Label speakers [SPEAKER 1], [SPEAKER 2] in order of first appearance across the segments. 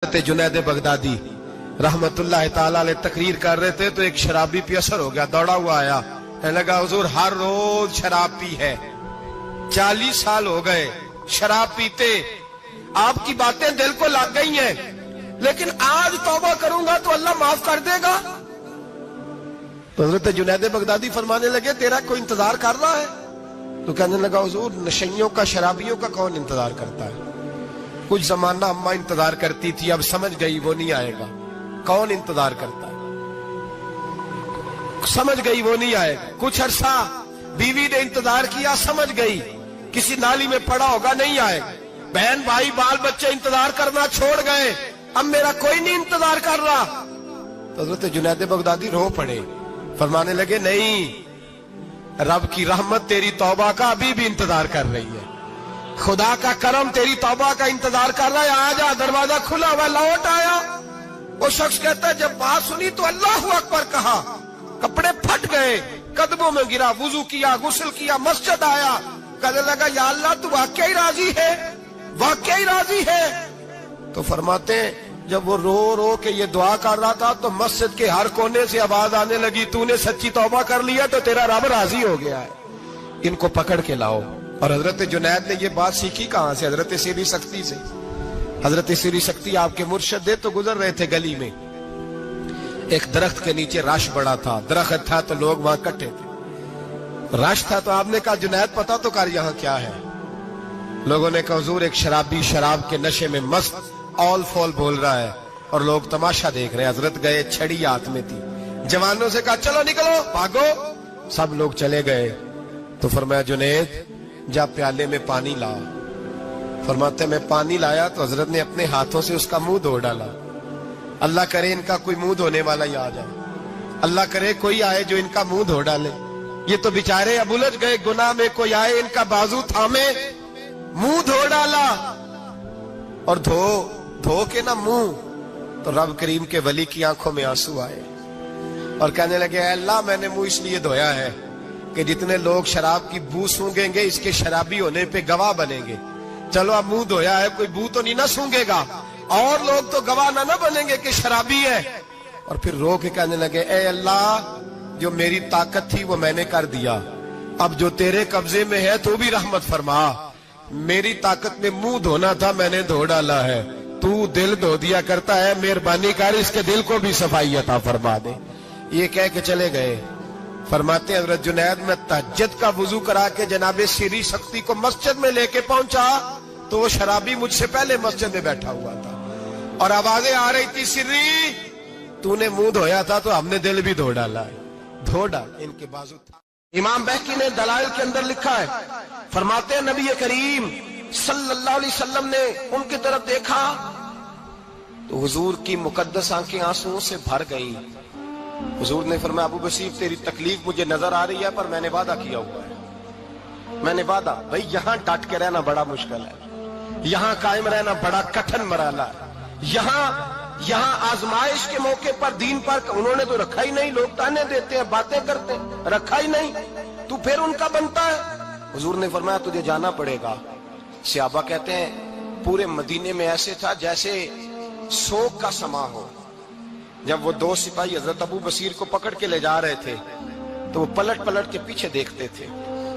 [SPEAKER 1] हजरत Junaid Baghdadi रहमतुल्लाह ताला अलैह तकरीर कर रहे थे तो एक शराबी पे असर हो गया, दौड़ा हुआ आया, कहने लगा हुजूर हर रोज शराब पी है, 40 साल हो गए शराब पीते, आपकी बातें दिल को लग गई हैं, लेकिन आज तौबा करूंगा तो अल्लाह माफ कर देगा। तो हजरत जुनैद बगदादी फरमाने लगे तेरा कोई इंतजार कर रहा है? तो कहने लगा हुजूर नशइयों का, शराबियों का कौन इंतजार करता है? कुछ जमाना अम्मा इंतजार करती थी, अब समझ गई वो नहीं आएगा। कौन इंतजार करता है? समझ गई वो नहीं आएगा। कुछ अरसा बीवी ने इंतजार किया, समझ गई किसी नाली में पड़ा होगा, नहीं आएगा। बहन भाई बाल बच्चे इंतजार करना छोड़ गए, अब मेरा कोई नहीं इंतजार कर रहा। तो हजरत जुनैद बगदादी रो पड़े, फरमाने लगे नहीं, रब की रहमत तेरी तौबा का अभी भी इंतजार कर रही है, खुदा का करम तेरी तौबा का इंतजार कर रहा है, आजा, दरवाजा खुला हुआ, लौट आया। वो शख्स कहता है जब बात सुनी तो अल्लाहु अकबर कहा, कपड़े फट गए, कदमों में गिरा, वुजू किया, गुस्ल किया, मस्जिद आया, कहने लगा या अल्लाह तू वाकई राजी है, वाकई राजी है? तो फरमाते हैं जब वो रो रो के ये दुआ कर रहा था तो मस्जिद के हर कोने से आवाज आने लगी, तूने सच्ची तौबा कर लिया तो तेरा रब राजी हो गया है, इनको पकड़ के लाओ। और हजरत जुनैद ने ये बात सीखी कहां से? हजरत सीरी सख्ती से। हजरत सीरी सख्ती आपके मुर्शिद थे तो गुजर रहे थे गली में, एक दरख्त के नीचे रश बड़ा था, दरख्त था तो लोग वहां इकट्ठे थे, रश था तो आपने कहा जुनैद पता तो कर यहाँ क्या है? लोगों ने कहा हुजूर एक शराबी शराब के नशे में मस्त ऑल फॉल बोल रहा है और लोग तमाशा देख रहे हैं। हजरत गए, छड़ी हाथ में थी, जवानों से कहा चलो निकलो, भागो। सब लोग चले गए तो फरमाया जुनैद जा प्याले में पानी ला। फरमाते मैं पानी लाया तो हजरत ने अपने हाथों से उसका मुंह धो डाला। अल्लाह करे इनका कोई मुंह धोने वाला ही आ जाए, अल्लाह करे कोई आए जो इनका मुंह धो डाले। ये तो बेचारे अब उलझ गए गुनाह में, कोई आए इनका बाजू थामे, मुंह धो डाला। और धो के ना मुंह, तो रब करीम के वली की आंखों में आंसू आए और कहने लगे अल्लाह मैंने मुंह इसलिए धोया है कि जितने लोग शराब की बू सूंघेंगे इसके शराबी होने पे गवाह बनेंगे। चलो अब मुंह धोया है, कोई बू तो नहीं ना सूंघेगा, और लोग तो गवाह ना बनेंगे कि शराबी है। और फिर रो के कहने लगे ए अल्लाह जो मेरी ताकत थी वो मैंने कर दिया, अब जो तेरे कब्जे में है तू भी रहमत फरमा। मेरी ताकत में मुंह धोना था, मैंने धो डाला है, तू दिल धो दिया करता है, मेहरबानी कर इसके दिल को भी सफाई अता फरमा दे। ये कह के चले गए। फरमाते हजरत जुनैद में तहज्जुद का वुजू करा के जनाबे सीरी सख्ती को मस्जिद में लेके पहुंचा तो वो शराबी मुझसे पहले मस्जिद में बैठा हुआ था और आवाजें आ रही थी, सिर्री तूने मुंह धोया था तो हमने दिल भी धो डाला है, धो डाल इनके बाजू था। इमाम बहकी ने दलाइल के अंदर लिखा है, फरमाते हैं नबी करीम सल्लल्लाहु अलैहि वसल्लम ने उनकी तरफ देखा तो हुजूर की मुकद्दस आंखें आंसुओं से भर गई। हुजूर ने फरमाया अबू बसीर तेरी तकलीफ मुझे नजर आ रही है पर मैंने वादा किया हुआ है, मैंने वादा, भाई यहाँ डट के रहना बड़ा मुश्किल है, यहाँ कायम रहना बड़ा कठिन मराला है, यहाँ आजमाइश के मौके पर दीन पर उन्होंने तो रखा ही नहीं, लोग ताने देते हैं, बातें करते हैं, रखा ही नहीं, तू फिर उनका बनता है। हुजूर ने फरमाया तुझे जाना पड़ेगा। सहाबा कहते हैं पूरे मदीने में ऐसे था जैसे शोक का समा हो। जब वो दो सिपाही हजरत अबू बसीर को पकड़ के ले जा रहे थे तो वो पलट पलट के पीछे देखते थे,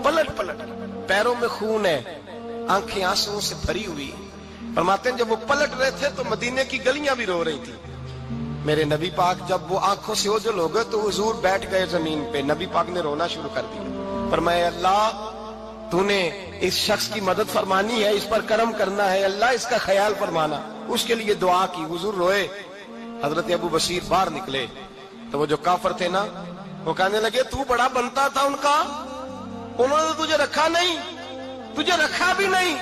[SPEAKER 1] पलट पलट, पैरों में खून है, आंखें आंसुओं से भरी हुई। फरमाते हैं जब वो पलट रहे थे तो मदीने की गलियां भी रो रही थी। मेरे नबी पाक जब वो आंखों से ओझल हो गए तो हुजूर बैठ गए जमीन पे, नबी पाक ने रोना शुरू कर दिया। फरमाया अल्लाह तूने इस शख्स की मदद फरमानी है, इस पर करम करना है, अल्लाह इसका ख्याल फरमाना। उसके लिए दुआ की, हुजूर रोए। हजरत अबू बसीर बाहर निकले तो वो जो काफर थे ना वो कहने लगे तू बड़ा बनता था उनका, उन्होंने तुझे रखा नहीं, तुझे रखा भी नहीं।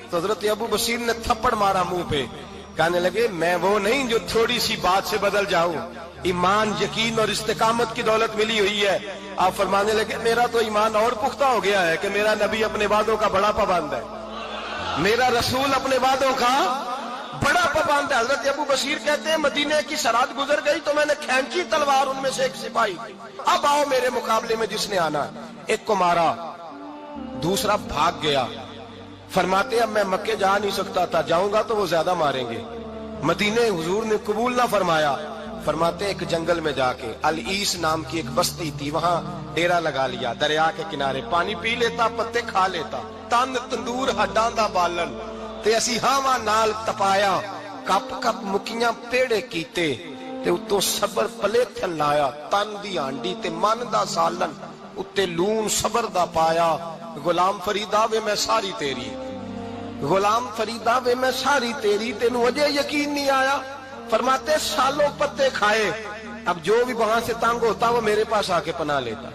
[SPEAKER 1] तो हजरत अबू बसीर ने थप्पड़ मारा मुंह पे, कहने लगे मैं वो नहीं जो थोड़ी सी बात से बदल जाऊं, ईमान यकीन और इस्तिकामत की दौलत मिली हुई है। आप फरमाने लगे मेरा तो ईमान और पुख्ता हो गया है कि मेरा नबी अपने वादों का बड़ा पाबंद है, मेरा रसूल अपने वादों का बड़ा पाबंद है। हजरत अबू बसीर कहते हैं मदीने की सरहद गुजर गई तो मैंने खींची तलवार, उनमें से एक सिपाही, अब आओ मेरे मुकाबले में जिसने आना। एक को मारा, दूसरा भाग गया। फरमाते अब मैं मक्के जा नहीं सकता था, जाऊंगा तो वो ज्यादा मारेंगे, मदीने हुजूर ने कबूल ना फरमाया। फरमाते एक जंगल में जाके अल-ईस नाम की एक बस्ती थी, वहां डेरा लगा लिया, दरिया के किनारे पानी पी लेता, पत्ते खा लेता, तन तंदूर हड्डां दा बालन ते असी हावां नाल तपाया, कप कप मुकियां पेड़े कीते ते उत्तों सबर पलेथन लाया, तन दी हांडी ते मन दा सालन उत्ते लून सबर दा पाया। गुलाम फरीदा वे मैं सारी तेरी, गुलाम फरीदा वे मैं सारी तेरी, तेनू अजे यकीन नहीं आया। फरमाते सालों पत्ते खाए, अब जो भी वहां से तंग होता वो मेरे पास आके पना लेता,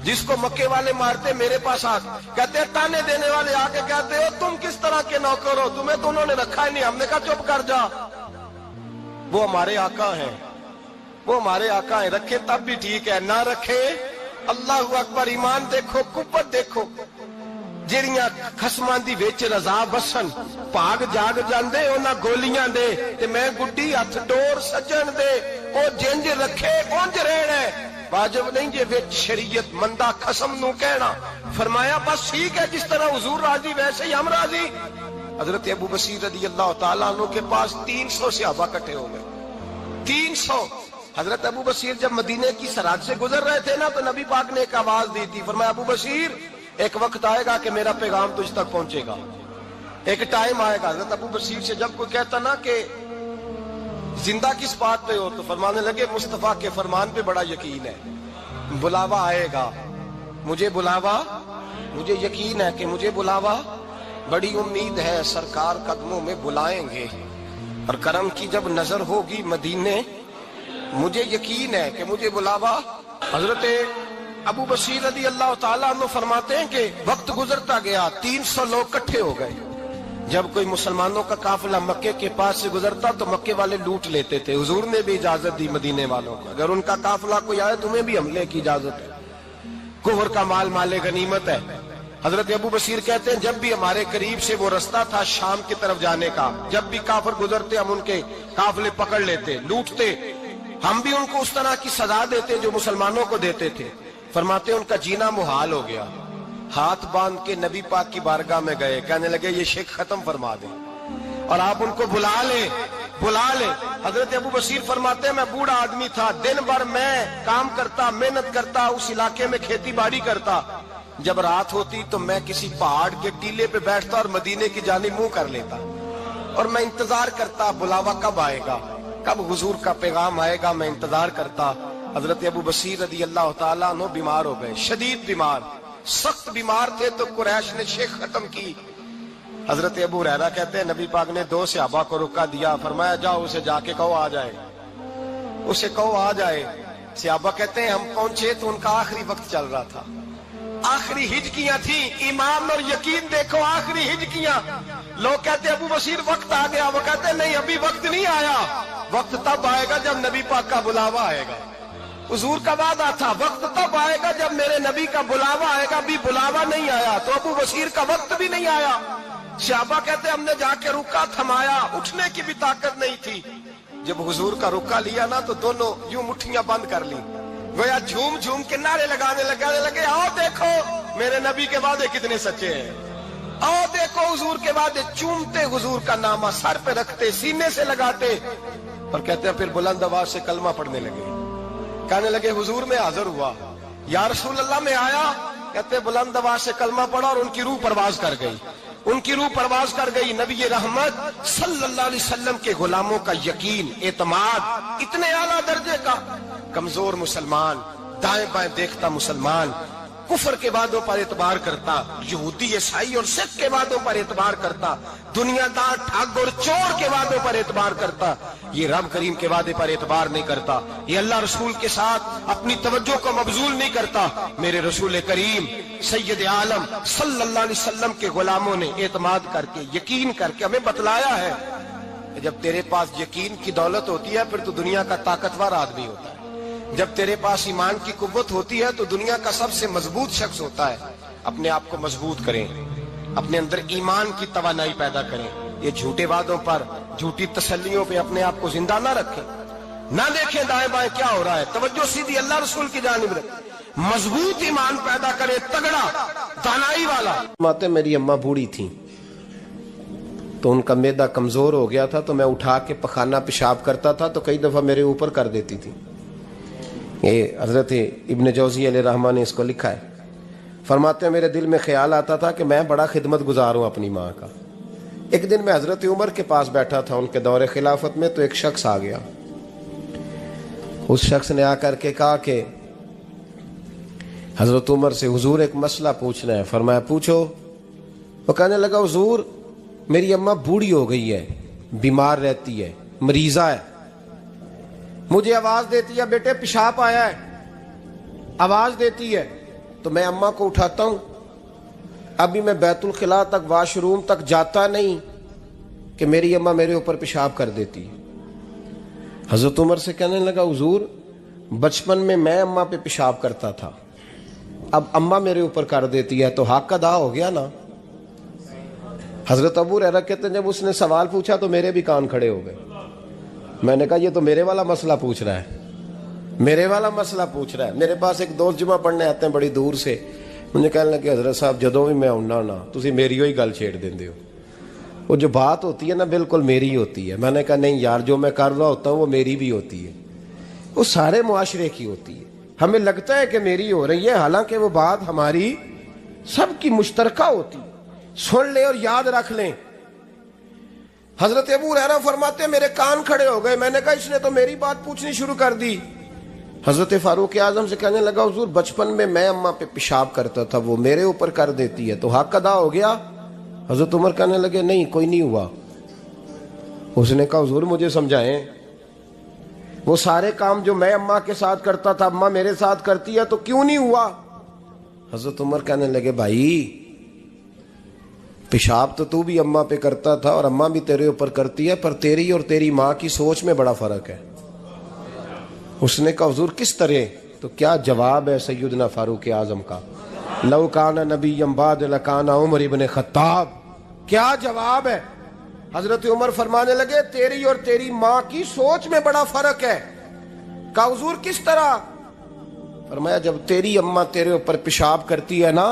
[SPEAKER 1] जिसको मक्के वाले मारते मेरे पास आ कहते, ताने देने वाले आके कहते हो तुम किस तरह के नौकर हो, तुम्हें तो उन्होंने रखा ही नहीं। हमने कहा चुप कर जा, वो हमारे आका है, वो हमारे आका है, रखे तब भी ठीक है, ना रखे अल्लाह अकबर। ईमान देखो, कुव्वत देखो, ਜਿਹੜੀਆਂ ਖਸਮਾਂ ਦੀ ਵਿੱਚ ਰਜ਼ਾ ਬਸਣ ਭਾਗ ਜਾਗ ਜਾਂਦੇ ਉਹਨਾਂ ਗੋਲੀਆਂ ਦੇ, ਤੇ ਮੈਂ ਗੁੱਡੀ ਹੱਥ ਡੋਰ ਸੱਜਣ ਦੇ, ਉਹ ਜਿੰਜ ਰੱਖੇ ਉੰਜ ਰਹਿਣਾ, ਵਾਜਬ ਨਹੀਂ ਜੇ ਵਿੱਚ ਸ਼ਰੀਅਤ ਮੰਦਾ ਖਸਮ ਨੂੰ ਕਹਿਣਾ। फरमाया बस ठीक है, जिस तरह हुजूर राजी वैसे ही हम राजी। हजरत अबू बसीर रदी अल्लाह ताला अन्हु के पास 300 सहाबा इकट्ठे हो गए, 300। हजरत अबू बसीर जब मदीने की सरहद से गुजर रहे थे ना, तो नबी पाक ने एक आवाज दी थी, फरमाया अबू बसीर एक वक्त आएगा कि मेरा पैगाम तुझ तक पहुंचेगा, एक टाइम आएगा। हजरत अबू बसीर से जब कोई कहता ना कि जिंदा किस बात पे हो, तो फरमाने लगे मुस्तफा के फरमान पे बड़ा यकीन है, बुलावा आएगा, मुझे बुलावा, मुझे यकीन है कि मुझे बुलावा, बड़ी उम्मीद है सरकार कदमों में बुलाएंगे, और करम की जब नजर होगी मदीने, मुझे यकीन है कि मुझे बुलावा। हजरत अबू बसीर रदी अल्लाह ताला अन्हु फरमाते हैं कि वक्त गुजरता गया, 300 लोग इकट्ठे हो गए। जब कोई मुसलमानों का काफिला मक्के के पास से गुजरता तो मक्के वाले लूट लेते थे। हुजूर ने भी इजाजत दी मदीने वालों को, अगर उनका काफिला कोई आए तुम्हें भी हमले की इजाजत है, कुफर का माल माले गनीमत है। हजरत अबू बसीर कहते हैं जब भी हमारे करीब से वो रास्ता था शाम की तरफ जाने का, जब भी काफिर गुजरते हम उनके काफिले पकड़ लेते, लूटते, हम भी उनको उस तरह की सजा देते जो मुसलमानों को देते थे। फरमाते उनका जीना मुहाल हो गया, हाथ बांध के नबी पाक की बारगाह में गए, कहने लगे ये शेख खत्म फरमा दे और आप उनको बुला ले, बुला ले। हजरत अबू बसीर फरमाते हैं मैं बूढ़ा आदमी था, दिन भर मैं काम करता, मेहनत करता, उस इलाके में खेती बाड़ी करता, जब रात होती तो मैं किसी पहाड़ के टीले पे बैठता और मदीने की जानिब मुंह कर लेता, और मैं इंतजार करता बुलावा कब आएगा, कब हुजूर का पैगाम आएगा, मैं इंतजार करता। हजरत अबू बसीर रदी अल्लाह ताला अन्हु बीमार हो गए, शदीद बीमार, सख्त बीमार थे, तो कुरैश ने शेख खत्म की। हजरत अबू हुरैरा कहते हैं नबी पाक ने 2 सहाबा को रुका दिया, फरमाया जाओ उसे जाके कहो आ जाए, उसे कहो आ जाए। सहाबा कहते हैं हम पहुंचे तो उनका आखिरी वक्त चल रहा था, आखिरी हिजकियां थी, ईमान और यकीन देखो, आखिरी हिजकियां। लोग कहते अबू बसीर वक्त आ गया, वो कहते नहीं अभी वक्त नहीं आया, वक्त तब आएगा जब नबी पाक का बुलावा आएगा। हुजूर का वादा था वक्त तब आएगा जब मेरे नबी का बुलावा आएगा, अभी बुलावा नहीं आया, तो अबू बसीर का वक्त भी नहीं आया। सहाबा कहते हमने जाके रुका, थमाया, उठने की भी ताकत नहीं थी। जब हुजूर का रुका लिया ना, तो दोनों यूं मुट्ठियां बंद कर ली, गोया झूम झूम के नारे लगाने लगे, आओ देखो मेरे नबी के वादे कितने सच्चे हैं, आओ देखो हुजूर के वादे। चूमते हुजूर का नामा सर पे रखते, सीने से लगाते, और कहते हैं फिर बुलंद आवाज से कलमा पढ़ने लगे, कहने लगे हुजूर में हाजिर हुआ, या रसूल अल्लाह में आया। कहते बुलंद आवाज से कलमा पढ़ा और उनकी रूह परवाज कर गई, उनकी रूह परवाज कर गई। नबी रहमत सल्लल्लाहु अलैहि वसल्लम के गुलामों का यकीन, एतमाद इतने आला दर्जे का। कमजोर मुसलमान, दाएं बाएं देखता मुसलमान, कुफर के वादों पर एतबार करता, यहूदी ईसाई और सिख के वादों पर एतबार करता, दुनियादार ठग और चोर के वादों पर एतबार करता, ये रब करीम के वादे पर एतबार नहीं करता, ये अल्लाह रसूल के साथ अपनी तवज्जो को मबजूल नहीं करता। मेरे रसूल करीम सैयद आलम सल्लल्लाहु अलैहि वसल्लम के गुलामों ने एतमाद करके, यकीन करके हमें बतलाया है, जब तेरे पास यकीन की दौलत होती है फिर तो दुनिया का ताकतवर आदमी होता है, जब तेरे पास ईमान की कुव्वत होती है तो दुनिया का सबसे मजबूत शख्स होता है। अपने आप को मजबूत करें, अपने अंदर ईमान की तवानाई पैदा करें, ये झूठे वादों पर, झूठी तसल्लियों पे अपने आप को जिंदा ना रखें, ना देखें दाएं बाएं क्या हो रहा है, तवज्जो सीधी अल्लाह रसूल की जानिब रखें, मजबूत ईमान पैदा करें, तगड़ा दानाई वाला। माते मेरी अम्मा बूढ़ी थी, تو ان کا معدہ کمزور ہو گیا تھا، تو میں اٹھا کے پخانہ پیشاب کرتا تھا تو کئی دفعہ میرے اوپر کر دیتی تھی. یہ حضرت ابن جوزی علیہ رحمہ نے اس کو لکھا ہے. فرماتے ہیں میرے دل میں خیال آتا تھا کہ میں بڑا خدمت گزار ہوں اپنی ماں کا. ایک دن میں حضرت عمر کے پاس بیٹھا تھا ان کے دور خلافت میں، تو ایک شخص آ گیا. اس شخص نے آ کر کے کہا کہ حضرت عمر سے حضور ایک مسئلہ پوچھنا ہے. فرمایا پوچھو. وہ کہنے لگا حضور میری اماں بوڑھی ہو گئی ہے، بیمار رہتی ہے، مریضہ ہے، مجھے آواز دیتی ہے بیٹے پیشاب آیا ہے، آواز دیتی ہے تو میں اماں کو اٹھاتا ہوں. ابھی میں بیت الخلاء تک واش روم تک جاتا نہیں کہ میری اماں میرے اوپر پیشاب کر دیتی ہے. حضرت عمر سے کہنے لگا حضور بچپن میں اماں پہ پیشاب کرتا تھا، اب اماں میرے اوپر کر دیتی ہے تو حق ادا ہو گیا نا. حضرت ابو ہریرہ کہتے ہیں جب اس نے سوال پوچھا تو میرے بھی کان کھڑے ہو گئے. میں نے کہا یہ تو میرے والا مسئلہ پوچھ رہا ہے، میرے والا مسئلہ پوچھ رہا ہے. میرے پاس ایک دوست جمعہ پڑھنے آتے ہیں بڑی دور سے، مجھے کہنے لگے حضرت صاحب جدوں بھی میں آنا نا تسی میری ہوئی گل چھیڑ دیندے ہو، وہ جو بات ہوتی ہے نا بالکل میری ہوتی ہے. میں نے کہا نہیں یار جو میں کر رہا ہوتا ہوں وہ میری بھی ہوتی ہے، وہ سارے معاشرے کی ہوتی ہے. ہمیں لگتا ہے کہ میری ہو رہی ہے، حالانکہ وہ بات ہماری سب کی مشترکہ ہوتی. سن لیں اور یاد رکھ لیں. حضرت ابو ہریرہ فرماتے ہیں میرے کان کھڑے ہو گئے. میں نے کہا اس نے تو میری بات پوچھنی شروع کر دی. حضرت فاروق اعظم سے کہنے لگا حضور بچپن میں اماں پہ پیشاب کرتا تھا، وہ میرے اوپر کر دیتی ہے تو حق ادا ہو گیا. حضرت عمر کہنے لگے نہیں کوئی نہیں ہوا. اس نے کہا حضور مجھے سمجھائیں، وہ سارے کام جو میں اماں کے ساتھ کرتا تھا اماں میرے ساتھ کرتی ہے تو کیوں نہیں ہوا. حضرت عمر کہنے لگے بھائی پیشاب تو بھی اماں پہ کرتا تھا اور اماں بھی تیرے اوپر کرتی ہے، پر تیری اور تیری ماں کی سوچ میں بڑا فرق ہے. اس نے کہا حضور کس طرح؟ تو کیا جواب ہے سیدنا فاروق اعظم کا، لو کان نبی بعد لکان عمر ابن خطاب. کیا جواب ہے؟ حضرت عمر فرمانے لگے تیری اور تیری ماں کی سوچ میں بڑا فرق ہے. کہا حضور کس طرح؟ فرمایا جب تیری اماں تیرے اوپر پیشاب کرتی ہے نا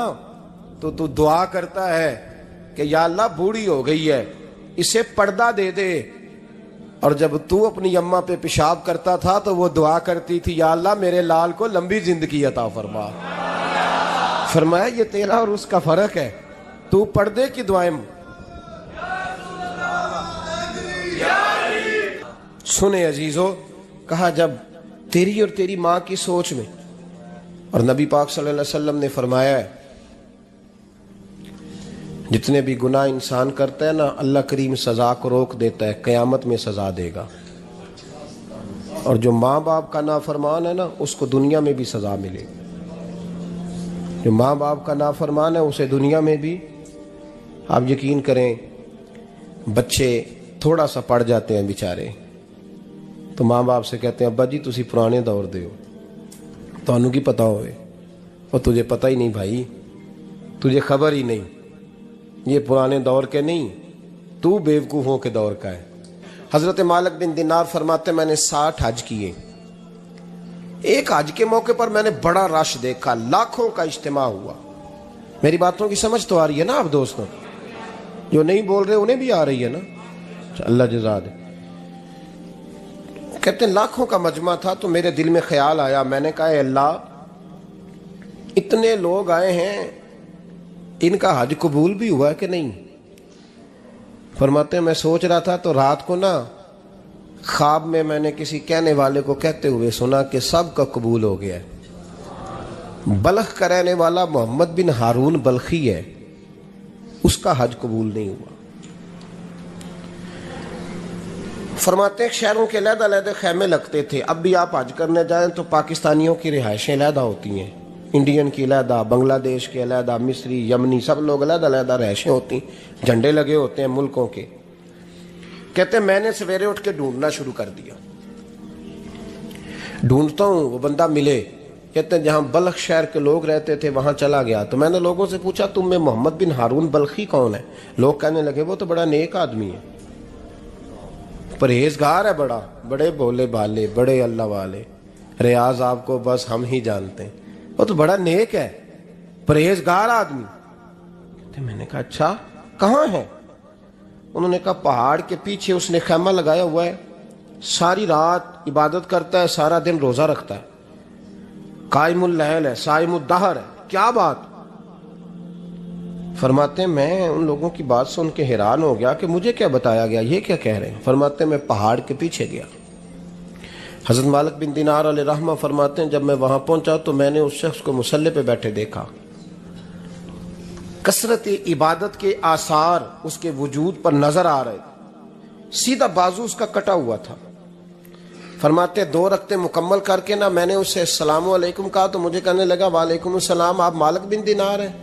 [SPEAKER 1] تو دعا کرتا ہے کہ یا اللہ بوڑھی ہو گئی ہے اسے پردہ دے دے، اور جب تو اپنی اماں پہ پیشاب کرتا تھا تو وہ دعا کرتی تھی یا اللہ میرے لال کو لمبی زندگی عطا فرما. فرمایا یہ تیرا اور اس کا فرق ہے، تو پردے کی دعائیں. سنے عزیزو، کہا جب تیری اور تیری ماں کی سوچ میں، اور نبی پاک صلی اللہ علیہ وسلم نے فرمایا ہے جتنے بھی گناہ انسان کرتا ہے نا اللہ کریم سزا کو روک دیتا ہے، قیامت میں سزا دے گا. اور جو ماں باپ کا نافرمان ہے نا اس کو دنیا میں بھی سزا ملے گی. جو ماں باپ کا نافرمان ہے اسے دنیا میں بھی. آپ یقین کریں بچے تھوڑا سا پڑ جاتے ہیں بیچارے تو ماں باپ سے کہتے ہیں ابا جی تسی پرانے دور دے ہو، تو انہوں کی پتا ہوئے، اور تجھے پتہ ہی نہیں بھائی، تجھے خبر ہی نہیں، یہ پرانے دور کے نہیں، تو بیوقوفوں کے دور کا ہے. حضرت مالک بن دینار فرماتے میں نے 60 حج کیے. ایک حج کے موقع پر میں نے بڑا رش دیکھا، لاکھوں کا اجتماع ہوا. میری باتوں کی سمجھ تو آ رہی ہے نا آپ دوستوں؟ جو نہیں بول رہے انہیں بھی آ رہی ہے نا؟ اللہ جزا دے. کہتے ہیں لاکھوں کا مجمع تھا تو میرے دل میں خیال آیا، میں نے کہا اے اللہ اتنے لوگ آئے ہیں ان کا حج قبول بھی ہوا ہے کہ نہیں؟ فرماتے ہیں میں سوچ رہا تھا تو رات کو نا خواب میں نے کسی کہنے والے کو کہتے ہوئے سنا کہ سب کا قبول ہو گیا ہے. بلخ کا رہنے والا محمد بن ہارون بلخی ہے، اس کا حج قبول نہیں ہوا. فرماتے ہیں شہروں کے علیحدہ علیحدہ خیمے لگتے تھے. اب بھی آپ حج کرنے جائیں تو پاکستانیوں کی رہائشیں علیحدہ ہوتی ہیں، انڈین کی علیحدہ، بنگلہ دیش کے علیحدہ، مصری، یمنی، سب لوگ علیحدہ علیحدہ رہائشیں ہوتی ہیں، جھنڈے لگے ہوتے ہیں ملکوں کے. کہتے ہیں میں نے سویرے اٹھ کے ڈھونڈنا شروع کر دیا. ڈھونڈتا ہوں وہ بندہ ملے. کہتے ہیں جہاں بلخ شہر کے لوگ رہتے تھے وہاں چلا گیا تو میں نے لوگوں سے پوچھا تم میں محمد بن ہارون بلخی کون ہے؟ لوگ کہنے لگے وہ تو بڑا نیک آدمی ہے، پرہیزگار ہے، بڑے بولے بالے، بڑے اللہ والے، ریاض آپ کو بس ہم ہی جانتے ہیں، وہ تو بڑا نیک ہے، پرہیزگار آدمی. میں نے کہا اچھا کہاں ہے؟ انہوں نے کہا پہاڑ کے پیچھے اس نے خیمہ لگایا ہوا ہے، ساری رات عبادت کرتا ہے، سارا دن روزہ رکھتا ہے، قائم اللیل ہے، صائم الدہر ہے. کیا بات؟ فرماتے ہیں میں ان لوگوں کی بات سن کے حیران ہو گیا کہ مجھے کیا بتایا گیا، یہ کیا کہہ رہے ہیں. فرماتے ہیں میں پہاڑ کے پیچھے گیا. حضرت مالک بن دینار علیہ رحمہ فرماتے ہیں جب میں وہاں پہنچا تو میں نے اس شخص کو مصلی پہ بیٹھے دیکھا. کثرت عبادت کے آثار اس کے وجود پر نظر آ رہے. سیدھا بازو اس کا کٹا ہوا تھا. فرماتے ہیں 2 رکعتیں مکمل کر کے نا میں نے اسے السلام علیکم کہا تو مجھے کہنے لگا وعلیکم السلام، آپ مالک بن دینار ہیں؟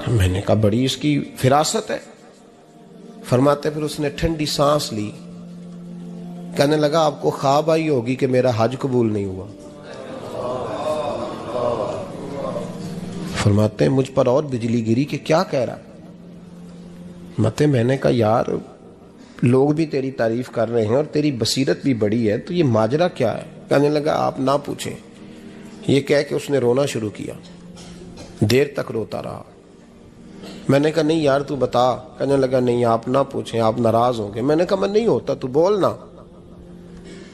[SPEAKER 1] میں نے کہا بڑی اس کی فراست ہے. فرماتے پھر اس نے ٹھنڈی سانس لی، کہنے لگا آپ کو خواب آئی ہوگی کہ میرا حج قبول نہیں ہوا. فرماتے ہیں مجھ پر اور بجلی گری کہ کیا کہہ رہا. فرماتے میں نے کہا یار لوگ بھی تیری تعریف کر رہے ہیں اور تیری بصیرت بھی بڑی ہے، تو یہ ماجرا کیا ہے؟ کہنے لگا آپ نہ پوچھیں. یہ کہہ کے اس نے رونا شروع کیا، دیر تک روتا رہا. میں نے کہا نہیں یار تو بتا. کہنے لگا نہیں آپ نہ پوچھیں، آپ ناراض ہوں گے. میں نے کہا میں نہیں ہوتا، تو بولنا.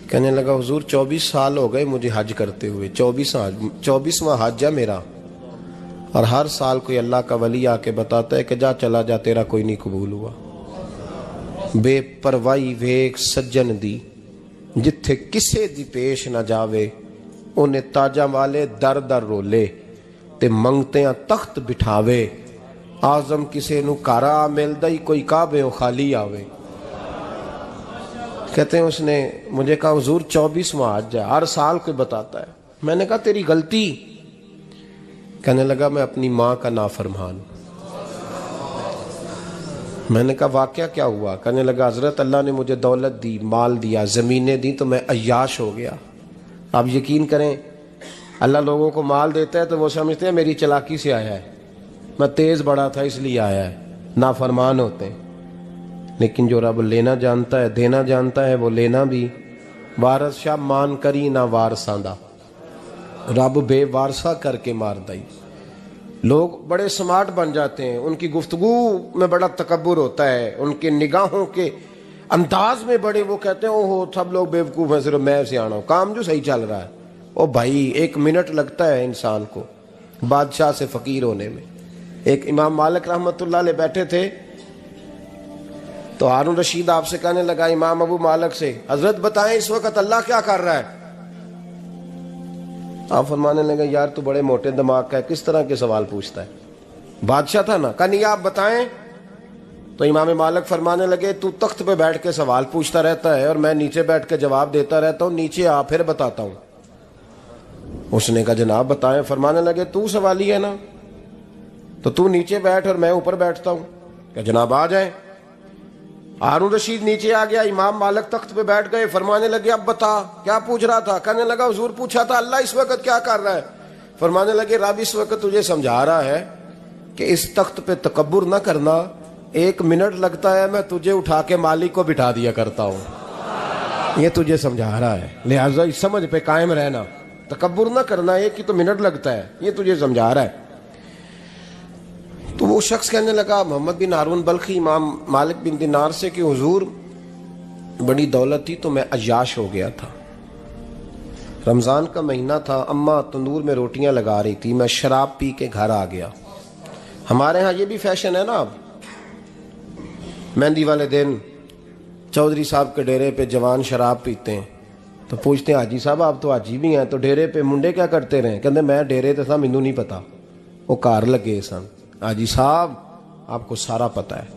[SPEAKER 1] کہنے لگا حضور 24 سال ہو گئے مجھے حج کرتے ہوئے، 24واں حج ہے میرا، اور ہر سال کوئی اللہ کا ولی آ کے بتاتا ہے کہ جا چلا جا تیرا کوئی نہیں قبول ہوا. بے پروائی ویک سجن دی جتھے کسے دی پیش نہ جاوے، انہیں تاجاں والے در در رولے تے منگتیاں تخت بٹھاوے. آزم کسے نو کارا ملدا ہی کوئی کعبے خالی آوے. کہتے ہیں اس نے مجھے کہا حضور 24واں حج ہے، ہر سال کوئی بتاتا ہے. میں نے کہا تیری غلطی. کہنے لگا میں اپنی ماں کا نافرمان. میں نے کہا واقعہ کیا ہوا؟ کہنے لگا حضرت اللہ نے مجھے دولت دی، مال دیا، زمینیں دی تو میں عیاش ہو گیا. آپ یقین کریں اللہ لوگوں کو مال دیتا ہے تو وہ سمجھتے ہیں میری چلاکی سے آیا ہے، میں تیز بڑا تھا اس لیے آیا ہے. نافرمان ہوتے ہیں. لیکن جو رب لینا جانتا ہے دینا جانتا ہے وہ لینا بھی. وارث شاہ مان کری نہ وارثاں دا، رب بے وارثہ کر کے مار دائی. لوگ بڑے سمارٹ بن جاتے ہیں، ان کی گفتگو میں بڑا تکبر ہوتا ہے، ان کے نگاہوں کے انداز میں بڑے وہ کہتے ہیں اوہ سب لوگ بیوقوف ہیں صرف میں سیاںا ہوں، کام جو صحیح چل رہا ہے. او بھائی 1 منٹ لگتا ہے انسان کو بادشاہ سے فقیر ہونے میں. ایک امام مالک رحمت اللہ علیہ بیٹھے تھے تو ہارون رشید آپ سے کہنے لگا امام ابو مالک سے حضرت بتائیں اس وقت اللہ کیا کر رہا ہے؟ آپ فرمانے لگے یار تو بڑے موٹے دماغ کا ہے، کس طرح کے سوال پوچھتا ہے؟ بادشاہ تھا نا. کہا نہیں آپ بتائیں. تو امام مالک فرمانے لگے تو تخت پہ بیٹھ کے سوال پوچھتا رہتا ہے اور میں نیچے بیٹھ کے جواب دیتا رہتا ہوں، نیچے آ پھر بتاتا ہوں. اس نے کہا جناب بتائیں. فرمانے لگے تو سوالی ہے نا، تو نیچے بیٹھ اور میں اوپر بیٹھتا ہوں. کہ جناب آ جائیں. ہارون رشید نیچے آ گیا، امام مالک تخت پہ بیٹھ گئے. فرمانے لگے اب بتا کیا پوچھ رہا تھا؟ کہنے لگا حضور پوچھا تھا اللہ اس وقت کیا کر رہا ہے. فرمانے لگے رب اس وقت تجھے سمجھا رہا ہے کہ اس تخت پہ تکبر نہ کرنا، 1 منٹ لگتا ہے میں تجھے اٹھا کے مالک کو بٹھا دیا کرتا ہوں. یہ تجھے سمجھا رہا ہے، لہٰذا اس سمجھ پہ قائم رہنا، تکبر نہ کرنا، 1 ہی تو منٹ لگتا ہے، یہ تجھے سمجھا رہا ہے. تو وہ شخص کہنے لگا محمد بن ہارون بلخی امام مالک بن دینار سے کہ حضور بڑی دولت تھی تو میں عیاش ہو گیا تھا. رمضان کا مہینہ تھا، اماں تندور میں روٹیاں لگا رہی تھی، میں شراب پی کے گھر آ گیا. ہمارے ہاں یہ بھی فیشن ہے نا، اب مہندی والے دن چودھری صاحب کے ڈیرے پہ جوان شراب پیتے ہیں تو پوچھتے ہیں حاجی صاحب آپ تو حاجی بھی ہیں تو ڈیرے پہ منڈے کیا کرتے رہے؟ کہتے میں ڈیرے تو تھا مینو نہیں پتا، وہ کار لگے سن. حاجی صاحب آپ کو سارا پتا ہے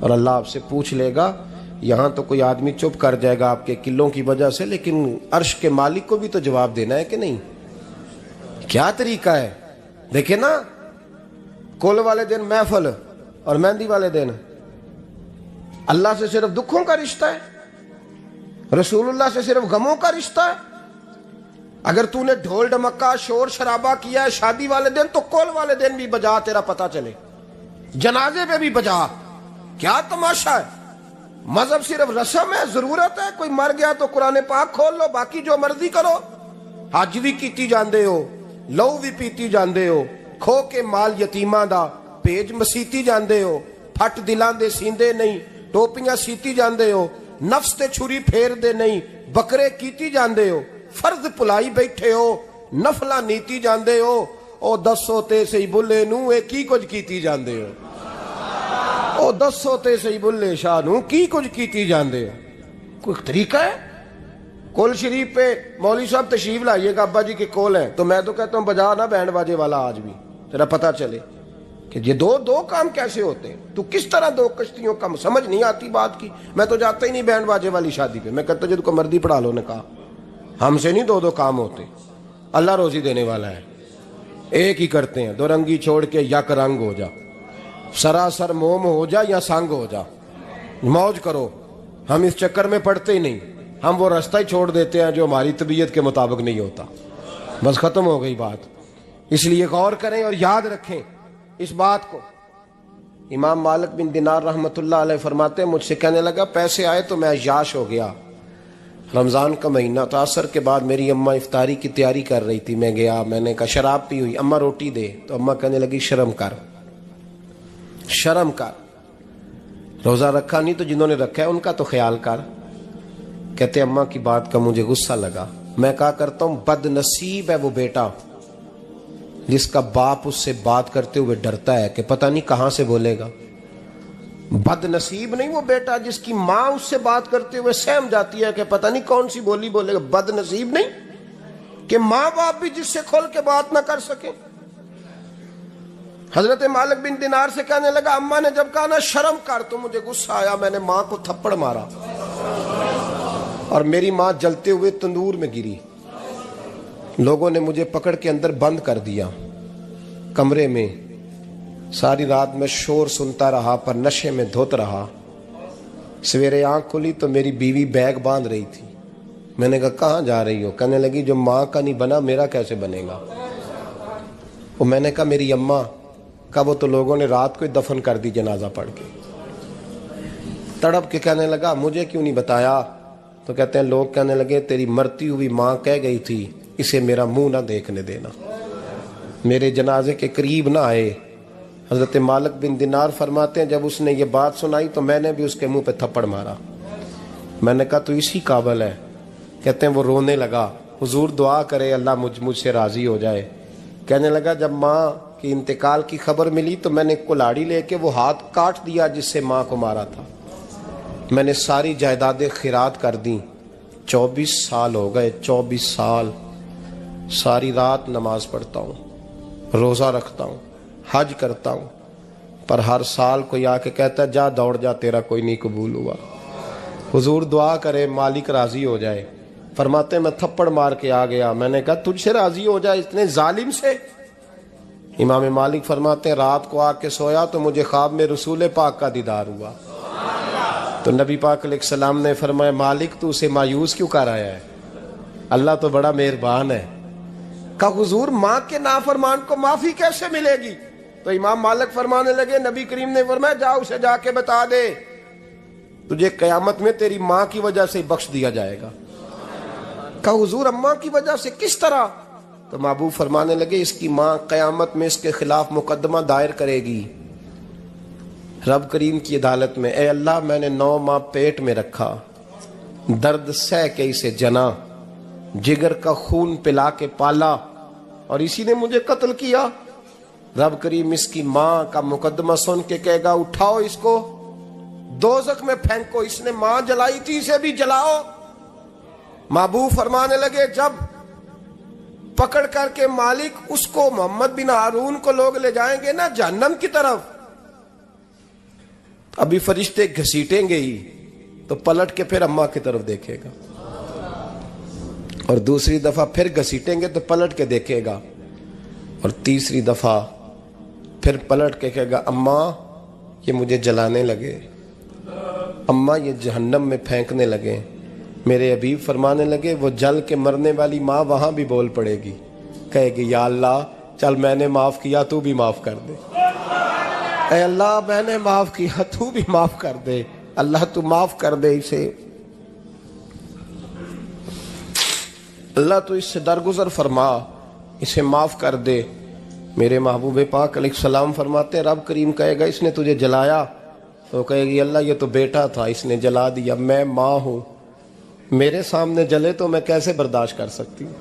[SPEAKER 1] اور اللہ آپ سے پوچھ لے گا. یہاں تو کوئی آدمی چپ کر جائے گا آپ کے قلوں کی وجہ سے، لیکن عرش کے مالک کو بھی تو جواب دینا ہے کہ نہیں؟ کیا طریقہ ہے؟ دیکھیں نا، کل والے دن محفل اور مہندی والے دن اللہ سے صرف دکھوں کا رشتہ ہے، رسول اللہ سے صرف غموں کا رشتہ ہے. اگر تو نے ڈھول ڈمکا شور شرابہ کیا ہے شادی والے دن تو کل والے دن بھی بجا، تیرا پتہ چلے، جنازے پہ بھی بجا. کیا تماشا ہے؟ مذہب صرف رسم ہے، ضرورت ہے. کوئی مر گیا تو قرآن پاک کھول لو، باقی جو مرضی کرو. حج بھی کیتی جاندے ہو، لو بھی پیتی جاندے ہو، کھو کے مال یتیماں دا پیج مسیتی جاندے ہو، ਫੱਟ ਦਿਲਾਂ ਦੇ ਸੀਂਦੇ ਨਹੀਂ, ਟੋਪੀਆਂ ਸੀਤੀ ਜਾਂਦੇ ਹੋ, ਨਫਸ ਤੇ ਛੁਰੀ ਫੇਰਦੇ ਨਹੀਂ, ਬੱਕਰੇ ਕੀਤੀ ਜਾਂਦੇ ਹੋ, ਫਰਜ਼ ਭੁਲਾਈ ਬੈਠੇ ਹੋ, ਨਫਲਾਂ ਨੀਤੀ ਜਾਂਦੇ ਹੋ। ਉਹ ਦੱਸੋ ਤੇ ਸਹੀ ਬੁੱਲੇ ਨੂੰ ਇਹ ਕੀ ਕੁਝ ਕੀਤੀ ਜਾਂਦੇ ਹੋ? ਉਹ ਦੱਸੋ ਤੇ ਸਹੀ ਬੁੱਲੇ ਸ਼ਾਹ ਨੂੰ ਕੀ ਕੁਝ ਕੀਤੀ ਜਾਂਦੇ हो? कोई तरीका है? कोल शरीफ पे मौलवी साहब तशरीफ लाइएगा, अब्बा जी के कोल है, तो मैं तो कहता हूँ बजा ना बैंड बाजे वाला आज भी, जरा पता चले कि ये दो काम कैसे होते हैं। तो किस तरह दो कश्तियों का समझ नहीं आती बात की। मैं तो जाता ही नहीं बैंड बाजे वाली शादी पे, मैं कहता जो तुमको मर्दी पढ़ा लो ने कहा, हमसे नहीं दो काम होते। अल्लाह रोजी देने वाला है, एक ही करते हैं, दो रंगी छोड़ के यक रंग हो जा, सरासर मोम हो जा या संग हो जा, मौज करो। हम इस चक्कर में पड़ते ही नहीं, हम वो रास्ता ही छोड़ देते हैं जो हमारी तबीयत के मुताबिक नहीं होता। बस खत्म हो गई बात। इसलिए गौर करें और याद रखें इस बात को। इमाम मालिक बिन दिनार रहमतुल्लाह अलैह फरमाते हैं, मुझसे कहने लगा पैसे आए तो मैं अय्याश हो गया। रमज़ान का महीना था, असर के बाद मेरी अम्मा इफ्तारी की तैयारी कर रही थी, मैं गया, मैंने कहा शराब पी हुई, अम्मा रोटी दे, तो अम्मा कहने लगी शर्म कर, शर्म कर, रोज़ा रखा नहीं तो जिन्होंने रखा है उनका तो ख्याल कर। कहते अम्मा की बात का मुझे गुस्सा लगा। मैं कहा करता हूँ बदनसीब है वो बेटा जिसका बाप उससे बात करते हुए डरता है कि पता नहीं कहाँ से बोलेगा। बदनसीब नहीं वो बेटा जिसकी माँ उससे बात करते हुए सहम जाती है कि पता नहीं कौन सी बोली बोलेगा। बदनसीब नहीं कि माँ बाप भी जिससे खोल के बात ना कर सके। हजरत मालिक बिन दिनार से कहने लगा, अम्मा ने जब कहा ना शर्म कर, तो मुझे गुस्सा आया, मैंने माँ को थप्पड़ मारा और मेरी माँ जलते हुए तंदूर में गिरी। लोगों ने मुझे पकड़ के अंदर बंद कर दिया कमरे में। सारी रात मैं शोर सुनता रहा पर नशे में धोत रहा। सवेरे आंख खुली तो मेरी बीवी बैग बांध रही थी। मैंने कहा कहाँ जा रही हो? कहने लगी जो माँ का नहीं बना मेरा कैसे बनेगा। वो मैंने कहा मेरी अम्मा का, वो तो लोगों ने रात को ही दफन कर दी जनाजा पढ़ के। तड़प के कहने लगा मुझे क्यों नहीं बताया? तो कहते हैं लोग कहने लगे तेरी मरती हुई माँ कह गई थी इसे मेरा मुंह ना देखने देना, मेरे जनाजे के करीब ना आए। हजरत मालिक बिन दिनार फरमाते हैं जब उसने ये बात सुनाई तो मैंने भी उसके मुंह पे थप्पड़ मारा। मैंने कहा तो इसी काबिल है। कहते हैं वो रोने लगा, हुजूर दुआ करे अल्लाह मुझसे राजी हो जाए। कहने लगा जब माँ की इंतकाल की खबर मिली तो मैंने कुल्हाड़ी लेके वो हाथ काट दिया जिससे माँ को मारा था। मैंने सारी जायदादें खिरात कर दी। 24 साल हो गए, 24 साल। सारी रात नमाज पढ़ता हूँ, रोज़ा रखता हूँ, हज करता हूँ, पर हर साल कोई आके कहता है जा दौड़ जा तेरा कोई नहीं कबूल हुआ। हुजूर दुआ करे मालिक राजी हो जाए। फरमाते मैं थप्पड़ मार के आ गया। मैंने कहा तुझसे राजी हो जाए इतने जालिम से? इमाम मालिक फरमाते हैं रात को आके सोया तो मुझे ख्वाब में रसूल पाक का दीदार हुआ। तो नबी पाक अलैहिस्सलाम ने फरमाया मालिक तू उसे मायूस क्यों कर आया है? अल्लाह तो बड़ा मेहरबान है। कहा हुजूर माँ के नाफरमान को माफी कैसे मिलेगी? तो इमाम मालिक फरमाने लगे नबी करीम ने फरमाया जा उसे जाके बता दे तुझे कयामत में तेरी माँ की वजह से बख्श दिया जाएगा। कहा हुजूर अम्मा की वजह से किस तरह? तो महबूब फरमाने लगे इसकी माँ कयामत में इसके खिलाफ मुकदमा दायर करेगी रब करीम की अदालत में। ए अल्लाह मैंने 9 माह पेट में रखा, दर्द सह के इसे जना, जिगर का खून पिला के पाला और इसी ने मुझे कत्ल किया। रब करीम इसकी माँ का मुकदमा सुन के कहेगा उठाओ इसको दोज़ख में फेंको, इसने माँ जलाई थी इसे भी जलाओ। महबूब फरमाने लगे जब पकड़ करके मालिक उसको मोहम्मद बिन हारून को लोग ले जाएंगे ना जहन्नम की तरफ, अभी फरिश्ते घसीटेंगे ही तो पलट के फिर अम्मा की तरफ देखेगा और दूसरी दफा फिर घसीटेंगे तो पलट के देखेगा और तीसरी दफा फिर पलट के कहेगा अम्मा ये मुझे जलाने लगे, अम्मा ये जहन्नम में फेंकने लगे। मेरे हबीब फरमाने लगे वो जल के मरने वाली माँ वहां भी बोल पड़ेगी, कहेगी या अल्लाह चल मैंने माफ किया तू भी माफ कर दे। ऐ अल्लाह मैंने माफ किया तू भी माफ कर दे, अल्लाह तू माफ कर दे इसे, अल्लाह तू इससे दरगुजर फरमा, इसे माफ कर दे। मेरे महबूब पाक अलैहिस्सलाम फरमाते रब करीम कहेगा इसने तुझे जलाया تو کہے گی اللہ یہ تو بیٹا تھا اس نے جلا دیا، میں ماں ہوں، میرے سامنے جلے تو میں کیسے برداشت کر سکتی ہوں؟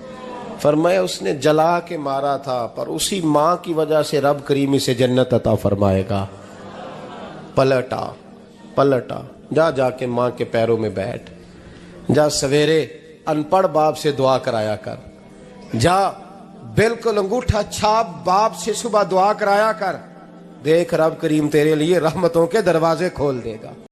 [SPEAKER 1] فرمایا اس نے جلا کے مارا تھا، پر اسی ماں کی وجہ سے رب کریم اسے جنت عطا فرمائے گا۔ پلٹا جا کے ماں کے پیروں میں بیٹھ، جا سویرے ان پڑھ باپ سے دعا کرایا کر، جا بالکل انگوٹھا چھاپ باپ سے صبح دعا کرایا کر، دیکھ رب کریم تیرے لیے رحمتوں کے دروازے کھول دے گا۔